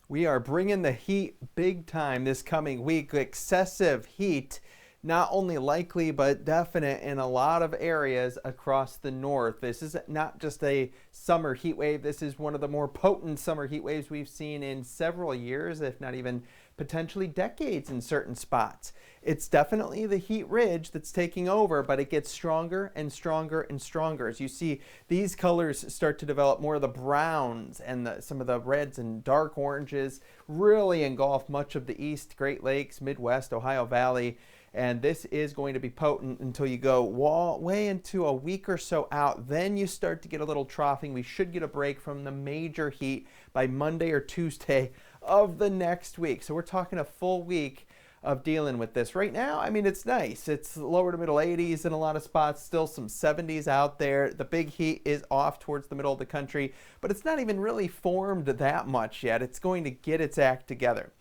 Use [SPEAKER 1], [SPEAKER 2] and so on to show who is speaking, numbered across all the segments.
[SPEAKER 1] We are bringing the heat big time this coming week. Excessive heat, not only likely, but definite in a lot of areas across the north. This is not just a summer heat wave. This is one of the more potent summer heat waves we've seen in several years, if not even potentially decades in certain spots. It's definitely the heat ridge that's taking over, but it gets stronger and stronger and stronger. As you see, these colors start to develop more of the browns and some of the reds and dark oranges really engulf much of the East, Great Lakes, Midwest, Ohio Valley. And this is going to be potent until you go way into a week or so out. Then you start to get a little troughing. We should get a break from the major heat by Monday or Tuesday of the next week. So we're talking a full week of dealing with this. Right now, I mean, it's nice. It's lower to middle 80s in a lot of spots, still some 70s out there. The big heat is off towards the middle of the country, but it's not even really formed that much yet. It's going to get its act together.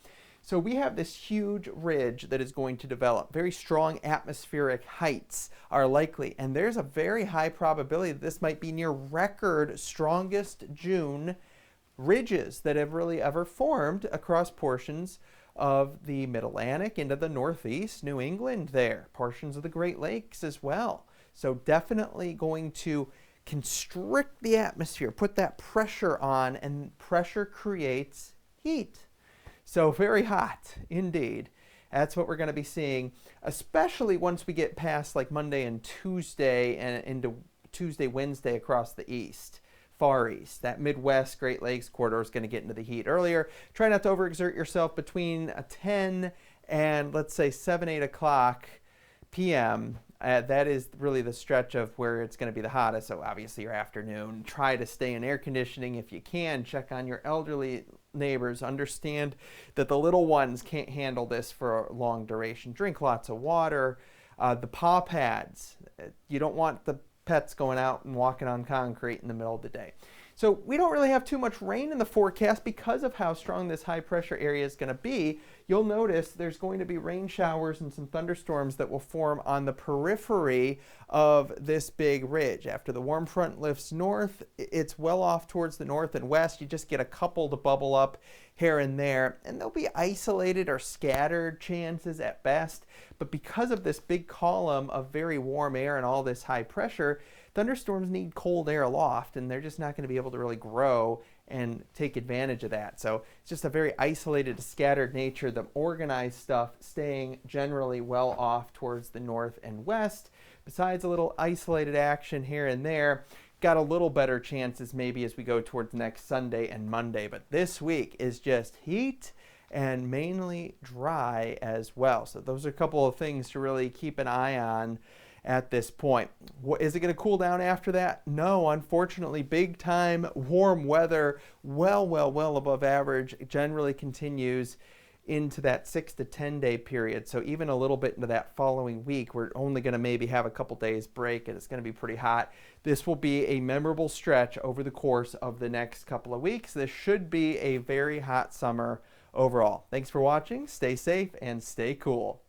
[SPEAKER 1] So we have this huge ridge that is going to develop. Very strong atmospheric heights are likely, and there's a very high probability that this might be near record strongest June ridges that have really ever formed across portions of the Mid-Atlantic into the Northeast, New England there, portions of the Great Lakes as well. So definitely going to constrict the atmosphere, put that pressure on, and pressure creates heat. So very hot indeed. That's what we're going to be seeing, especially once we get past like Monday and Tuesday and into Tuesday, Wednesday across the east, far east. That Midwest Great Lakes corridor is going to get into the heat earlier. Try not to overexert yourself between 10 and let's say 7, 8 o'clock p.m. That is really the stretch of where it's going to be the hottest. So obviously your afternoon, try to stay in air conditioning if you can. Check on your elderly neighbors. Understand that the little ones can't handle this for a long duration. Drink lots of water. The paw pads, you don't want the pets going out and walking on concrete in the middle of the day. So we don't really have too much rain in the forecast because of how strong this high pressure area is going to be. You'll notice there's going to be rain showers and some thunderstorms that will form on the periphery of this big ridge. After the warm front lifts north, it's well off towards the north and west. You just get a couple to bubble up here and there, and they'll be isolated or scattered chances at best. But because of this big column of very warm air and all this high pressure, thunderstorms need cold air aloft, and they're just not going to be able to really grow and take advantage of that. So it's just a very isolated, scattered nature. The organized stuff staying generally well off towards the north and west. Besides a little isolated action here and there, got a little better chances maybe as we go towards next Sunday and Monday. But this week is just heat and mainly dry as well. So those are a couple of things to really keep an eye on at this point. Is it going to cool down after that? No, unfortunately. Big time warm weather, well above average, generally continues into that 6 to 10 day period. So even a little bit into that following week, we're only going to maybe have a couple days break, and it's going to be pretty hot. This will be a memorable stretch over the course of the next couple of weeks. This should be a very hot summer overall. Thanks for watching. Stay safe and stay cool.